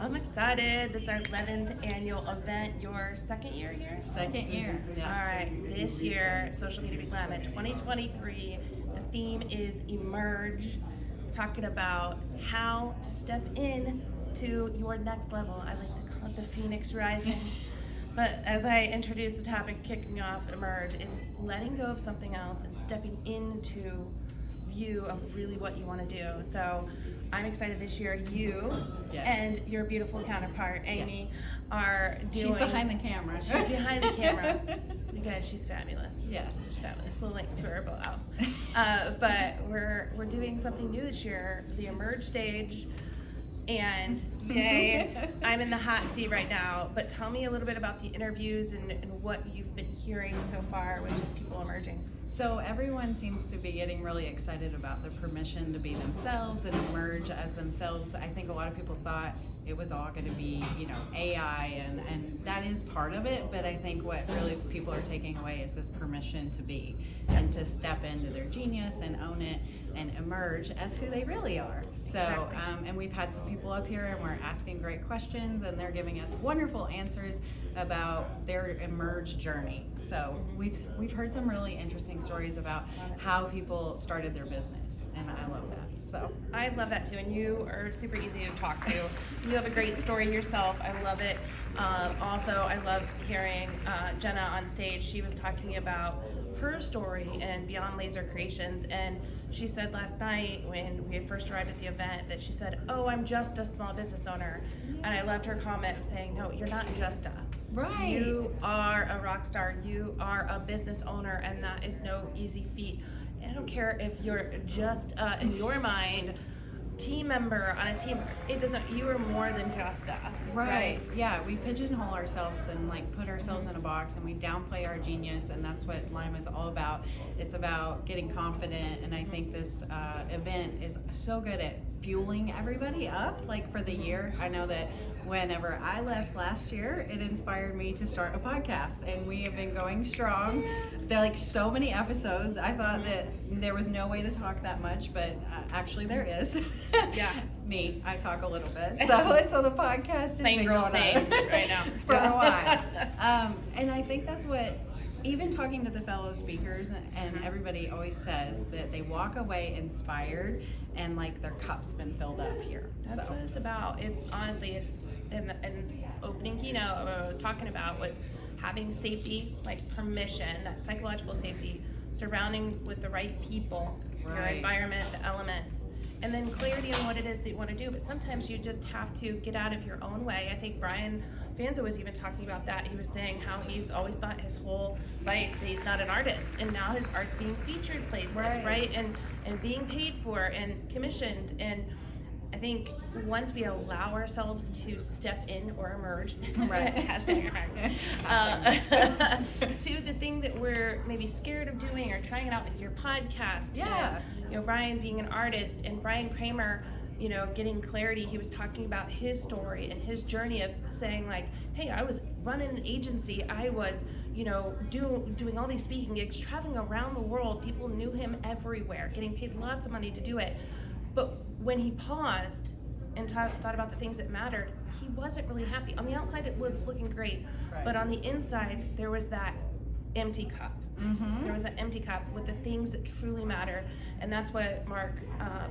I'm excited. It's our 11th annual event. Your second year here? Second year, yes. All right. This year, Social Media Reclaimment 2023, the theme is Emerge, talking about how to step in to your next level. I like to call it the Phoenix Rising. But as I introduce the topic, kicking off Emerge, it's letting go of something else and stepping into view of really what you want to do. So I'm excited this year. You and your beautiful counterpart, Amy, are doing... She's behind the camera. She's behind the camera. You guys, she's fabulous. Yes. She's fabulous. We'll link to her below. But we're doing something new this year, the Emerge stage. And yay, I'm in the hot seat right now. But tell me a little bit about the interviews and what you've been hearing so far with just people emerging. So everyone seems to be getting really excited about the permission to be themselves and emerge as themselves. I think a lot of people thought it was all going to be, AI, and that is part of it, but I think what really people are taking away is this permission to be and to step into their genius and own it and emerge as who they really are. So, Exactly. And we've had some people up here and we're asking great questions and they're giving us wonderful answers about their emerge journey. So we've heard some really interesting stories about how people started their business, and I love that. So I love that too, and you are super easy to talk to. You have a great story yourself. I love it. Also, I loved hearing Jenna on stage. She was talking about her story and Beyond Laser Creations, and she said last night when we had first arrived at the event that she said, "Oh, I'm just a small business owner," and I loved her comment of saying, "No, you're not just a." Right. You are a rock star. You are a business owner, and that is no easy feat. I don't care if you're just, in your mind, team member on a team. It doesn't. You are more than just a. Right. Yeah, we pigeonhole ourselves and put ourselves in a box, and we downplay our genius, and that's what Lime is all about. It's about getting confident, and I think this event is so good at fueling everybody up for the year. I know that whenever I left last year, it inspired me to start a podcast, and we have been going strong. There are so many episodes. I thought that there was no way to talk that much, but actually there is. Yeah. Me, I talk a little bit. So the podcast has Same been girl, going same on right now for a while. And I think that's what, even talking to the fellow speakers and everybody always says that they walk away inspired and their cup's been filled up here. That's what it's about. It's honestly, it's in opening keynote, what I was talking about was having safety, permission, that psychological safety, surrounding with the right people, your environment, the elements, and then clarity on what it is that you want to do. But sometimes you just have to get out of your own way. I think Brian Fanza was even talking about that. He was saying how he's always thought his whole life that he's not an artist, and now his art's being featured places, right? And being paid for and commissioned. And I think once we allow ourselves to step in or emerge, hashtag to the thing that we're maybe scared of doing or trying it out with your podcast. Yeah. And, Brian being an artist, and Brian Kramer, getting clarity. He was talking about his story and his journey of saying hey, I was running an agency. I was, doing all these speaking gigs, traveling around the world. People knew him everywhere, getting paid lots of money to do it. But when he paused and thought about the things that mattered, he wasn't really happy. On the outside, it was looking great, but on the inside, there was that empty cup. There was an empty cup with the things that truly matter, and that's what Mark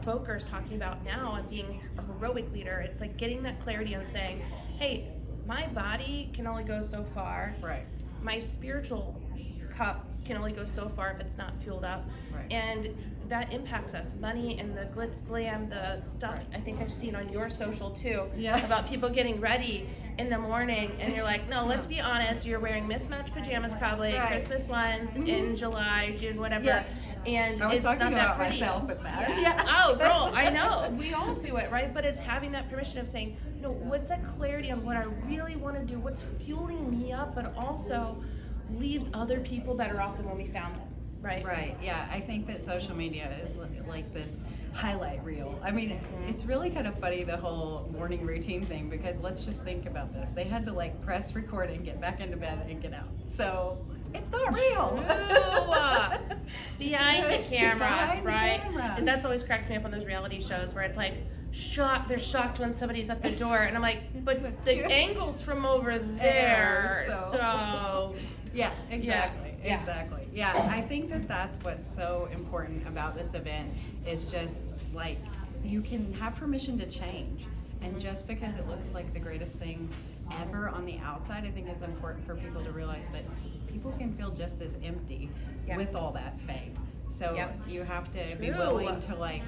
Boker is talking about now, and being a heroic leader. It's getting that clarity on saying, hey, my body can only go so far. Right. My spiritual cup can only go so far if it's not fueled up. Right. And that impacts us. Money and the glitz glam, the stuff I think I've seen on your social too, about people getting ready in the morning, and you're no, let's be honest, you're wearing mismatched pajamas probably, Christmas ones in July, June, whatever. Yes. And I was it's talking not about that pretty. myself with that. Yeah. Oh, girl, I know. We all do it, right? But it's having that permission of saying, no, what's that clarity on what I really want to do, what's fueling me up, but also leaves other people better off than when we found them, right? Right, yeah. I think that social media is like this highlight reel. I mean, it's really kind of funny, the whole morning routine thing, because let's just think about this. They had to press record and get back into bed and get out. So it's not real. Behind the cameras, Behind the right? camera. And that's always cracks me up on those reality shows where it's they're shocked when somebody's at the door, and I'm like, but the angle's from over there, so. Yeah, exactly. Yeah. Exactly. Yeah, I think that that's what's so important about this event is just like you can have permission to change. And just because it looks like the greatest thing ever on the outside, I think it's important for people to realize that people can feel just as empty with all that fame. So you have to be willing to like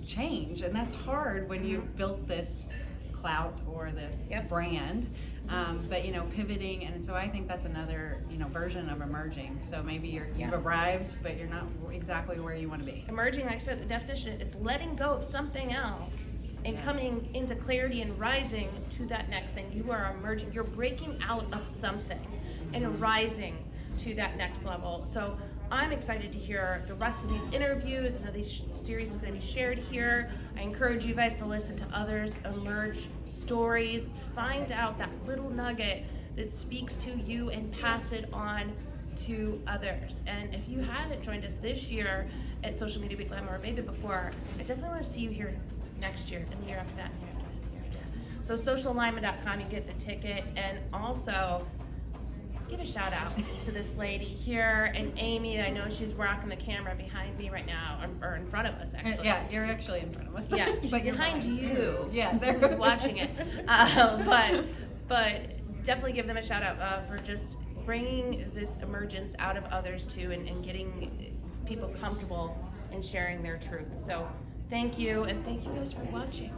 change, and that's hard when you've built this clout or this brand. But pivoting, and so I think that's another version of emerging. So maybe you've arrived, but you're not exactly where you want to be. Emerging, like I said, the definition is letting go of something else and coming into clarity and rising to that next thing. You are emerging. You're breaking out of something and rising to that next level. So I'm excited to hear the rest of these interviews. I know these series is going to be shared here. I encourage you guys to listen to others' emerge stories. Find out that little nugget that speaks to you and pass it on to others. And if you haven't joined us this year at Social Media Week Glamour, or maybe before, I definitely want to see you here next year and the year after that and the year after that and the year after that. So socialalignment.com, you get the ticket. And also give a shout out to this lady here, and Amy. I know she's rocking the camera behind me right now, or in front of us actually. Yeah, you're actually in front of us. Yeah, but you're behind you. Yeah, they're watching it. But definitely give them a shout out for just bringing this emergence out of others too, and getting people comfortable in sharing their truth. So thank you, and thank you guys for watching.